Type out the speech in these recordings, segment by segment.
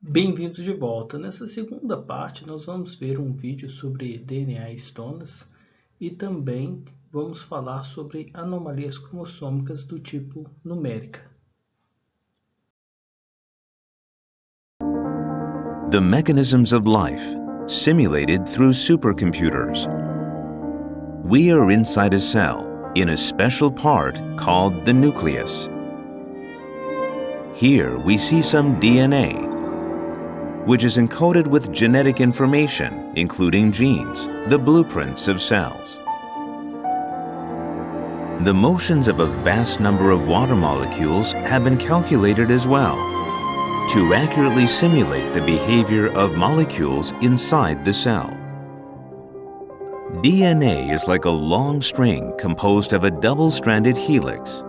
Bem-vindos de volta. Nessa segunda parte, nós vamos ver um vídeo sobre DNA estonas e também vamos falar sobre anomalias cromossômicas do tipo numérica. The mechanisms of life, simulated through supercomputers. We are inside a cell, in a special part called the nucleus. Here we see some DNA, which is encoded with genetic information, including genes, the blueprints of cells. The motions of a vast number of water molecules have been calculated as well, to accurately simulate the behavior of molecules inside the cell. DNA is like a long string composed of a double-stranded helix,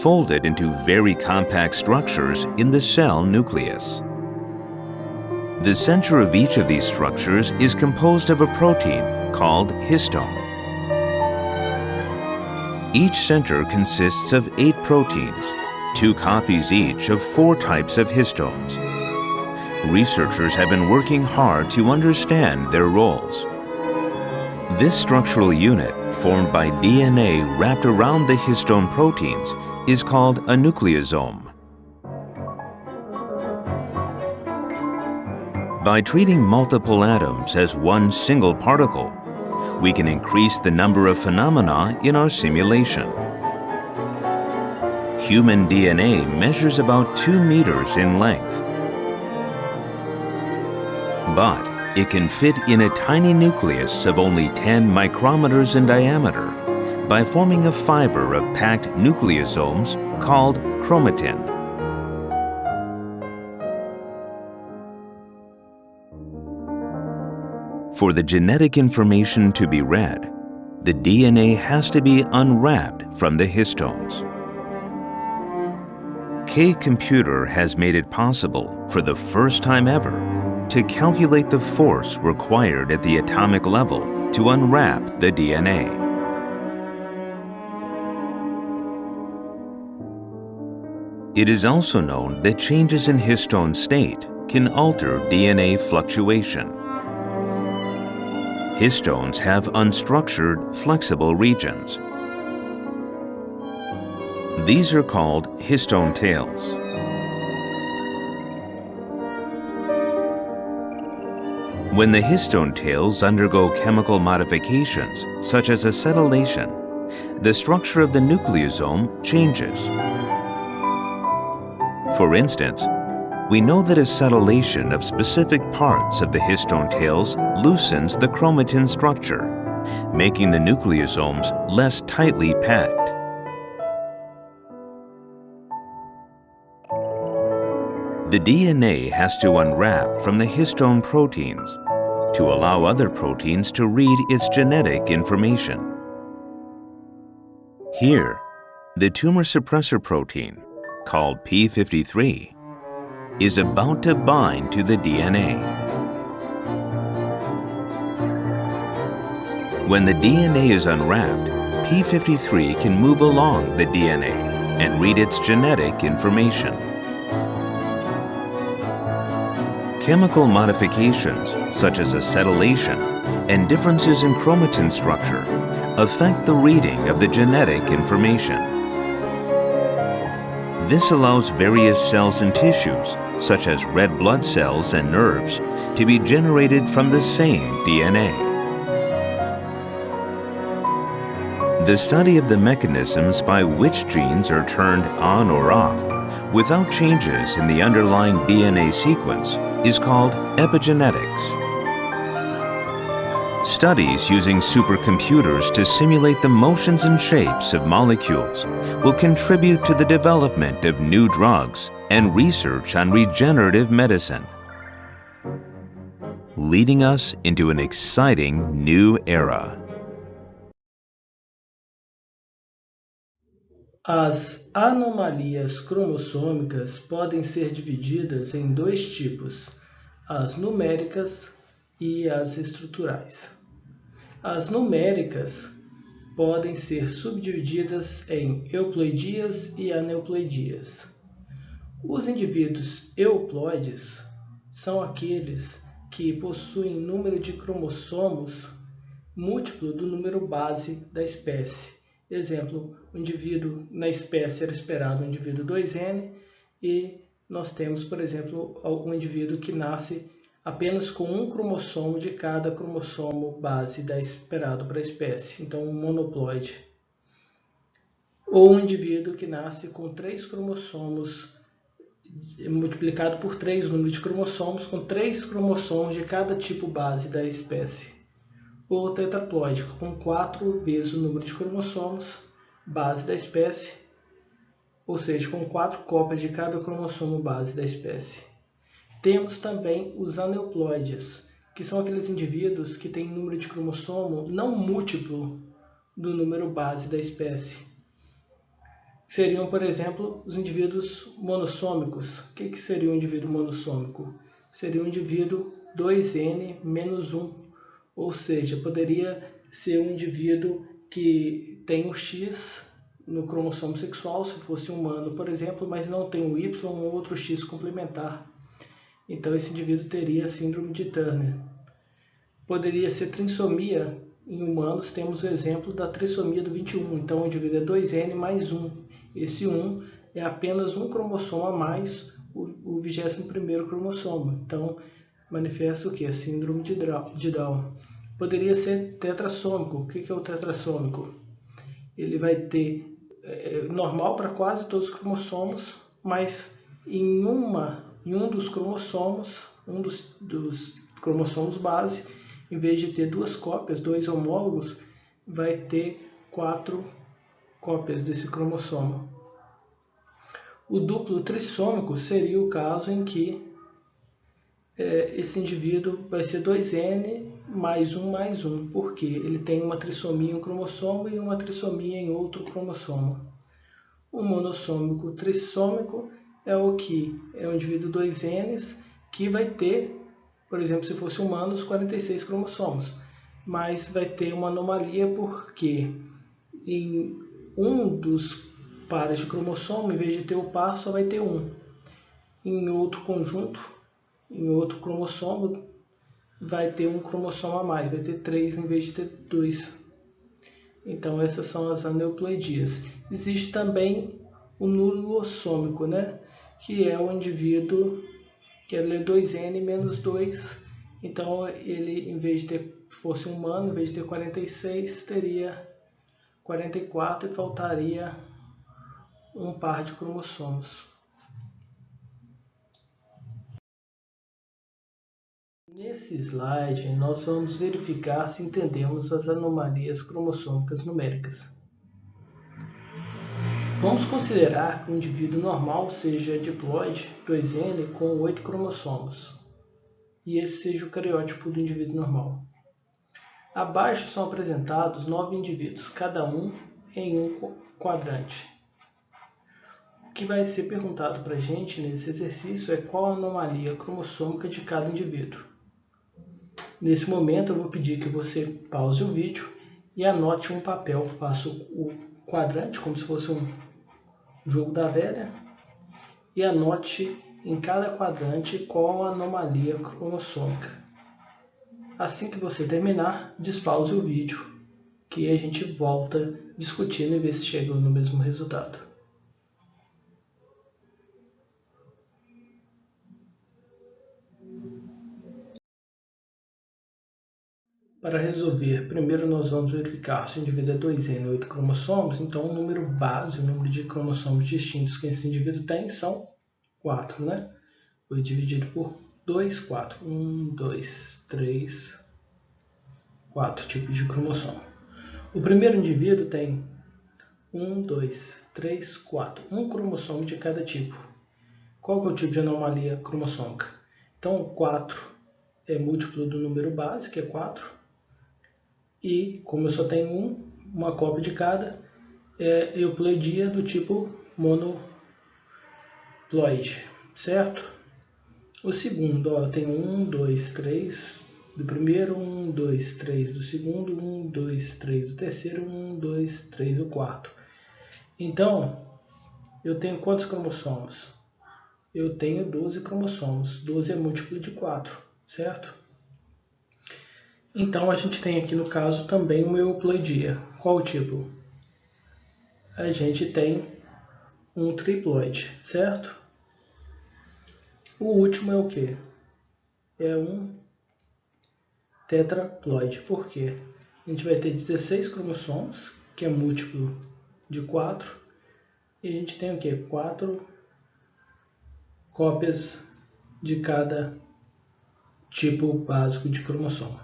folded into very compact structures in the cell nucleus. The center of each of these structures is composed of a protein called histone. Each center consists of 8 proteins, 2 copies each of 4 types of histones. Researchers have been working hard to understand their roles. This structural unit, formed by DNA wrapped around the histone proteins, is called a nucleosome. By treating multiple atoms as one single particle, we can increase the number of phenomena in our simulation. Human DNA measures about 2 meters in length. But it can fit in a tiny nucleus of only 10 micrometers in diameter by forming a fiber of packed nucleosomes called chromatin. For the genetic information to be read, the DNA has to be unwrapped from the histones. K-Computer has made it possible, for the first time ever, to calculate the force required at the atomic level to unwrap the DNA. It is also known that changes in histone state can alter DNA fluctuation. Histones have unstructured, flexible regions. These are called histone tails. When the histone tails undergo chemical modifications, such as acetylation, the structure of the nucleosome changes. For instance, we know that acetylation of specific parts of the histone tails loosens the chromatin structure, making the nucleosomes less tightly packed. The DNA has to unwrap from the histone proteins to allow other proteins to read its genetic information. Here, the tumor suppressor protein, called p53, is about to bind to the DNA. When the DNA is unwrapped, p53 can move along the DNA and read its genetic information. Chemical modifications, such as acetylation and differences in chromatin structure, affect the reading of the genetic information. This allows various cells and tissues, such as red blood cells and nerves, to be generated from the same DNA. The study of the mechanisms by which genes are turned on or off without changes in the underlying DNA sequence is called epigenetics. Studies using supercomputers to simulate the motions and shapes of molecules will contribute to the development of new drugs and research on regenerative medicine, leading us into an exciting new era. As anomalias cromossômicas podem ser divididas em 2 tipos, as numéricas e as estruturais. As numéricas podem ser subdivididas em euploidias e aneuploidias. Os indivíduos euploides são aqueles que possuem número de cromossomos múltiplo do número base da espécie. Exemplo, o indivíduo na espécie era esperado um indivíduo 2N e nós temos, por exemplo, um indivíduo que nasce apenas com um cromossomo de cada cromossomo base da esperado para a espécie, então um monoploide. Ou um indivíduo que nasce com 3 cromossomos multiplicado por 3 o número de cromossomos, com 3 cromossomos de cada tipo base da espécie. Ou tetraploide, com 4 vezes o número de cromossomos base da espécie, ou seja, com 4 cópias de cada cromossomo base da espécie. Temos também os aneuploides, que são aqueles indivíduos que têm número de cromossomo não múltiplo do número base da espécie. Seriam, por exemplo, os indivíduos monossômicos. O que seria um indivíduo monossômico? Seria um indivíduo 2N menos 1, ou seja, poderia ser um indivíduo que tem um X no cromossomo sexual, se fosse humano, por exemplo, mas não tem o Y ou outro X complementar. Então, esse indivíduo teria a síndrome de Turner. Poderia ser trissomia. Em humanos, temos o exemplo da trissomia do 21. Então, o indivíduo é 2N mais 1. Esse 1 é apenas um cromossomo a mais o 21º cromossomo. Então, manifesta o que? A síndrome de Down. Poderia ser tetrassômico. O que é o tetrassômico? Ele vai ter normal para quase todos os cromossomos, mas em um dos cromossomos, dos cromossomos base, em vez de ter 2 cópias, 2 homólogos, vai ter 4 cópias desse cromossomo. O duplo trissômico seria o caso em que esse indivíduo vai ser 2N mais 1, porque ele tem uma trissomia em um cromossomo e uma trissomia em outro cromossomo. O monossômico trissômico é o que é um indivíduo 2N que vai ter, por exemplo, se fosse humanos, 46 cromossomos, mas vai ter uma anomalia porque em um dos pares de cromossomo, em vez de ter o par, só vai ter 1. Em outro conjunto, em outro cromossomo, vai ter um cromossomo a mais, vai ter 3 em vez de ter 2. Então, essas são as aneuploidias. Existe também o nulossômico, né? Que é o indivíduo que é 2N menos 2. Então, ele, em vez de ter, fosse humano, em vez de ter 46, teria 44 e faltaria um par de cromossomos. Nesse slide, nós vamos verificar se entendemos as anomalias cromossômicas numéricas. Vamos considerar que o indivíduo normal seja diploide 2N com 8 cromossomos, e esse seja o cariótipo do indivíduo normal. Abaixo são apresentados 9 indivíduos, cada um em um quadrante. O que vai ser perguntado para a gente nesse exercício é qual a anomalia cromossômica de cada indivíduo. Nesse momento, eu vou pedir que você pause o vídeo e anote um papel. Faça o quadrante, como se fosse um jogo da velha, e anote em cada quadrante qual a anomalia cromossômica. Assim que você terminar, despause o vídeo, que a gente volta discutindo e ver se chegou no mesmo resultado. Para resolver, primeiro nós vamos verificar se o indivíduo é 2N, 8 cromossomos, então o número base, o número de cromossomos distintos que esse indivíduo tem são 4, né? Vou dividir por 2, 4. 1, 2, 3, 4 tipos de cromossomo. O primeiro indivíduo tem 1, 2, 3, 4. Um cromossomo de cada tipo. Qual que é o tipo de anomalia cromossômica? Então, 4 é múltiplo do número base, que é 4. E, como eu só tenho uma cópia de cada, é euploidia do tipo monoploide, certo? O segundo, eu tenho 1, 2, 3 do primeiro, 1, 2, 3 do segundo, 1, 2, 3 do terceiro, 1, 2, 3 do quarto. Então, eu tenho quantos cromossomos? eu tenho 12 cromossomos. 12 é múltiplo de 4, certo? Então a gente tem aqui no caso também uma euploidia. Qual o tipo? A gente tem um triploide, certo? O último é o quê? É um tetraploide. Por quê? A gente vai ter 16 cromossomos, que é múltiplo de 4. E a gente tem o quê? 4 cópias de cada tipo básico de cromossomo.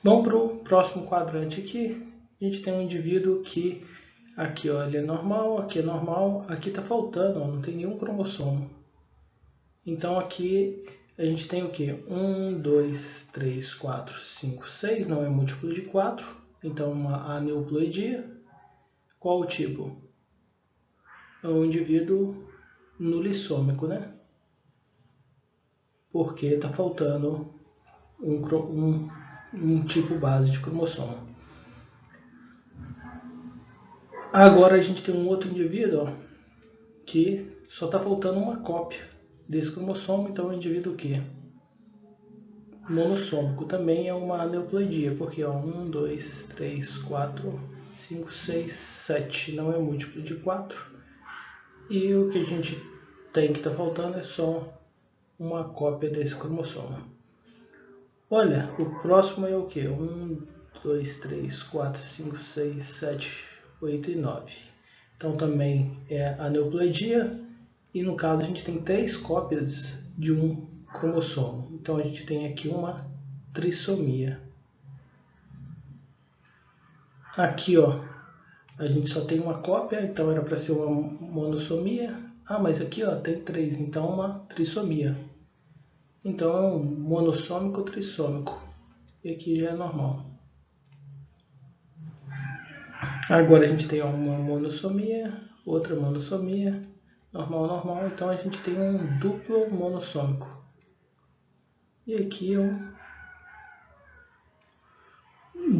Vamos para o próximo quadrante aqui. A gente tem um indivíduo que aqui ó, ele é normal, aqui está faltando, ó, não tem nenhum cromossomo. Então aqui a gente tem o que? 1, 2, 3, 4, 5, 6, não é múltiplo de 4, então uma aneuploidia. Qual o tipo? É um indivíduo nulissômico, né? Porque está faltando um tipo base de cromossomo. Agora a gente tem um outro indivíduo ó, que só está faltando uma cópia desse cromossomo, então é um indivíduo que monossômico também é uma aneuploidia, porque ó, 1, 2, 3, 4, 5, 6, 7 não é múltiplo de 4. E o que a gente tem que está faltando é só uma cópia desse cromossomo. Olha, o próximo é o que? 1, 2, 3, 4, 5, 6, 7, 8 e 9. Então também é aneuploidia. E no caso a gente tem 3 cópias de um cromossomo. Então a gente tem aqui uma trissomia. Aqui ó, a gente só tem uma cópia, então era para ser uma monossomia. Ah, mas aqui ó, tem 3, então uma trissomia. Então é um monossômico trissômico. E aqui já é normal. Agora a gente tem uma monossomia, outra monossomia, normal, normal. Então a gente tem um duplo monossômico. E aqui é um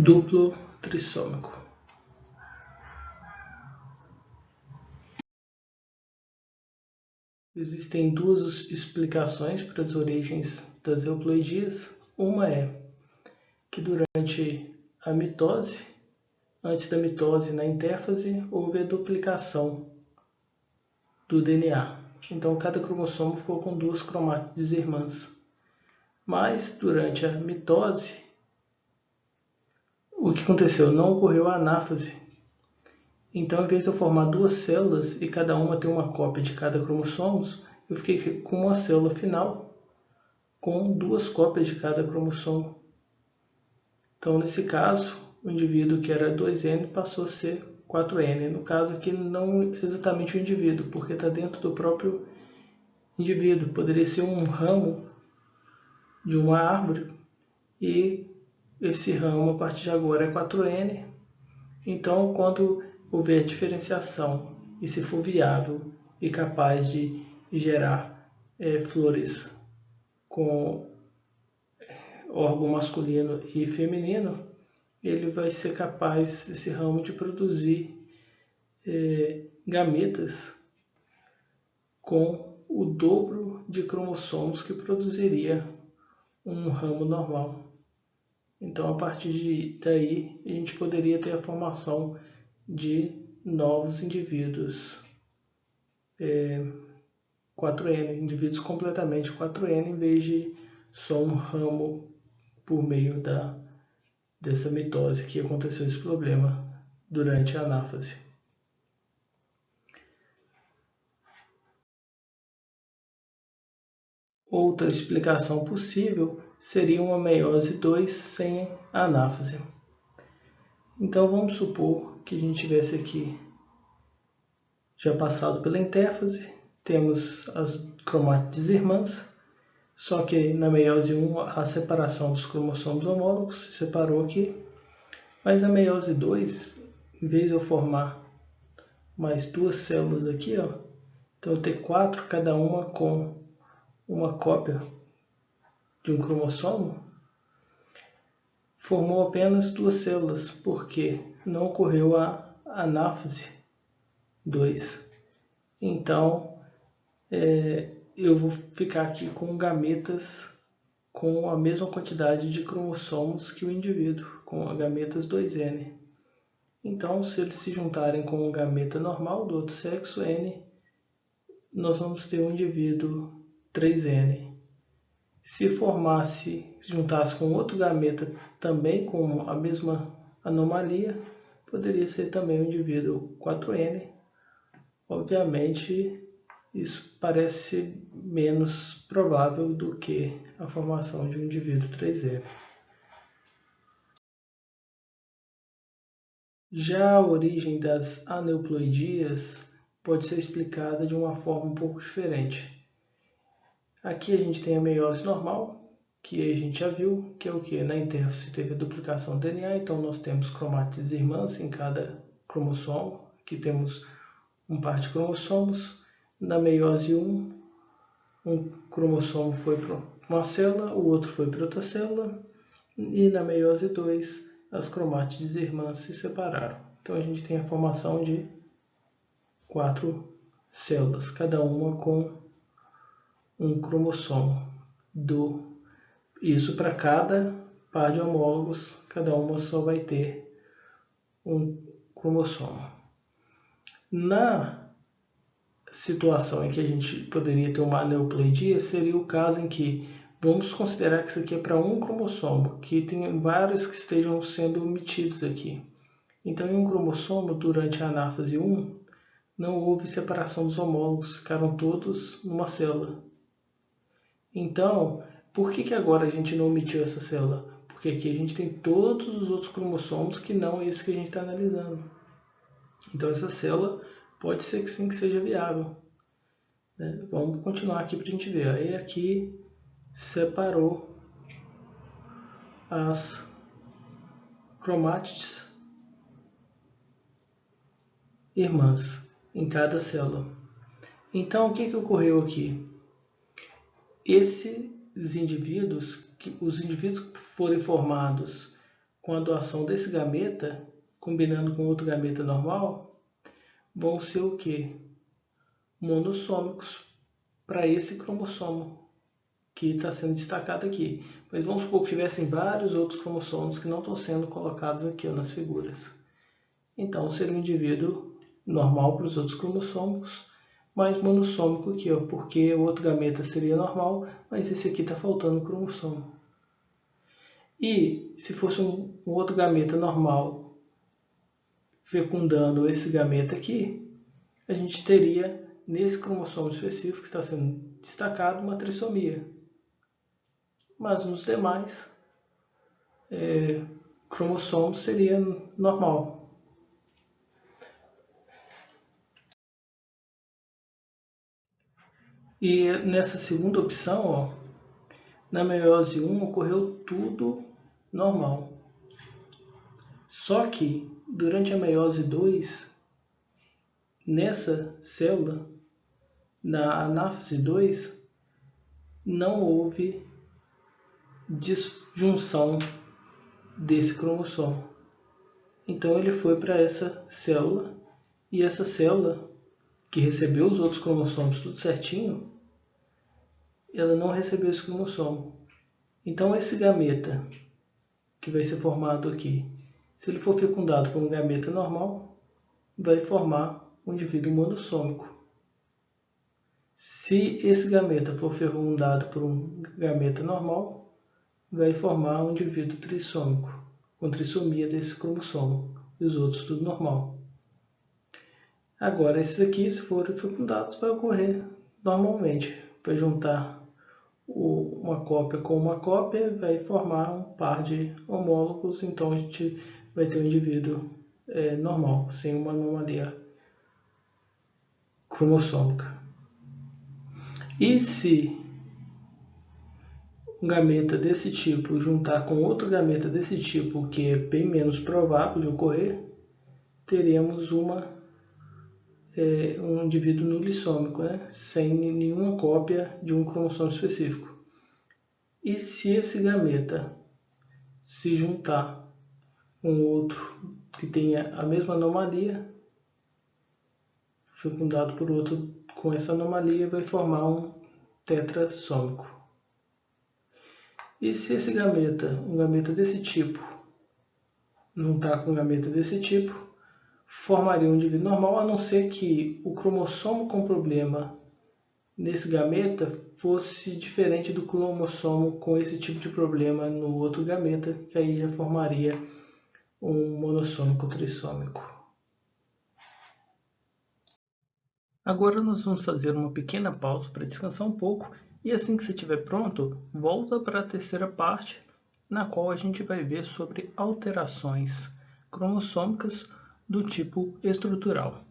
duplo trissômico. Existem duas explicações para as origens das euploidias. Uma é que durante a mitose, antes da mitose na intérfase, houve a duplicação do DNA. Então cada cromossomo ficou com 2 cromátides irmãs. Mas durante a mitose, o que aconteceu? Não ocorreu a anáfase. Então, em vez de eu formar 2 células e cada uma ter uma cópia de cada cromossomo, eu fiquei com uma célula final com 2 cópias de cada cromossomo. Então, nesse caso, o indivíduo que era 2N passou a ser 4N. No caso aqui, não exatamente o indivíduo, porque está dentro do próprio indivíduo. Poderia ser um ramo de uma árvore e esse ramo, a partir de agora, é 4N. Então, quando houver diferenciação e se for viável e capaz de gerar flores com órgão masculino e feminino, ele vai ser capaz, esse ramo, de produzir gametas com o dobro de cromossomos que produziria um ramo normal. Então, a partir daí, a gente poderia ter a formação de novos indivíduos 4N, indivíduos completamente 4N, em vez de só um ramo por meio dessa mitose que aconteceu esse problema durante a anáfase. Outra explicação possível seria uma meiose 2 sem anáfase. Então vamos supor que a gente tivesse aqui já passado pela intérfase, temos as cromátides irmãs, só que na meiose 1 a separação dos cromossomos homólogos se separou aqui, mas na meiose 2, em vez de eu formar mais 2 células aqui, ó, então eu ter 4, cada uma com uma cópia de um cromossomo, formou apenas 2 células, porque não ocorreu a anáfase 2. Então, eu vou ficar aqui com gametas com a mesma quantidade de cromossomos que o indivíduo, com gametas 2N. Então, se eles se juntarem com um gameta normal do outro sexo, N, nós vamos ter um indivíduo 3N. Se juntasse com outro gameta também com a mesma anomalia, poderia ser também um indivíduo 4N. Obviamente, isso parece menos provável do que a formação de um indivíduo 3N. Já a origem das aneuploidias pode ser explicada de uma forma um pouco diferente. Aqui a gente tem a meiose normal, que a gente já viu, que é o que? Na intérface teve a duplicação do DNA, então nós temos cromátides irmãs em cada cromossomo. Aqui temos um par de cromossomos. Na meiose 1, um cromossomo foi para uma célula, o outro foi para outra célula. E na meiose 2, as cromátides irmãs se separaram. Então a gente tem a formação de 4 células, cada uma com um cromossomo. Isso para cada par de homólogos, cada uma só vai ter um cromossomo. Na situação em que a gente poderia ter uma aneuploidia, seria o caso em que vamos considerar que isso aqui é para um cromossomo, que tem vários que estejam sendo omitidos aqui. Então, em um cromossomo, durante a anáfase 1, não houve separação dos homólogos, ficaram todos numa célula. Então, por que agora a gente não omitiu essa célula? Porque aqui a gente tem todos os outros cromossomos que não esse que a gente está analisando. Então, essa célula pode ser que sim, que seja viável. Vamos continuar aqui para a gente ver. Aí aqui separou as cromátides irmãs em cada célula. Então, o que ocorreu aqui? Os indivíduos que forem formados com a doação desse gameta, combinando com outro gameta normal, vão ser o quê? Monossômicos para esse cromossomo que está sendo destacado aqui. Mas vamos supor que tivessem vários outros cromossomos que não estão sendo colocados aqui nas figuras. Então, seria um indivíduo normal para os outros cromossomos, mas monossômico aqui, porque o outro gameta seria normal, mas esse aqui está faltando cromossomo. E se fosse um outro gameta normal fecundando esse gameta aqui, a gente teria, nesse cromossomo específico que está sendo destacado, uma trissomia. Mas nos demais, cromossomos seria normal. E nessa segunda opção, na meiose 1 ocorreu tudo normal. Só que durante a meiose 2, nessa célula, na anáfase 2, não houve disjunção desse cromossomo. Então ele foi para essa célula, e essa célula, que recebeu os outros cromossomos tudo certinho, ela não recebeu esse cromossomo. Então esse gameta que vai ser formado aqui, se ele for fecundado por um gameta normal, vai formar um indivíduo monossômico. Se esse gameta for fecundado por um gameta normal, vai formar um indivíduo trissômico, com trissomia desse cromossomo, e os outros tudo normal. Agora, esses aqui, se forem fecundados, vai ocorrer normalmente. Vai juntar uma cópia com uma cópia, vai formar um par de homólogos, então a gente vai ter um indivíduo normal, sem uma anomalia cromossômica. E se um gameta desse tipo juntar com outro gameta desse tipo, que é bem menos provável de ocorrer, teremos um indivíduo nulissômico, sem nenhuma cópia de um cromossomo específico. E se esse gameta se juntar com outro que tenha a mesma anomalia, fecundado por outro com essa anomalia vai formar um tetrassômico. E se esse gameta, um gameta desse tipo, não está com um gameta desse tipo, formaria um indivíduo normal, a não ser que o cromossomo com problema nesse gameta fosse diferente do cromossomo com esse tipo de problema no outro gameta, que aí já formaria um monossômico trissômico. Agora nós vamos fazer uma pequena pausa para descansar um pouco e assim que você estiver pronto, volta para a terceira parte, na qual a gente vai ver sobre alterações cromossômicas do tipo estrutural.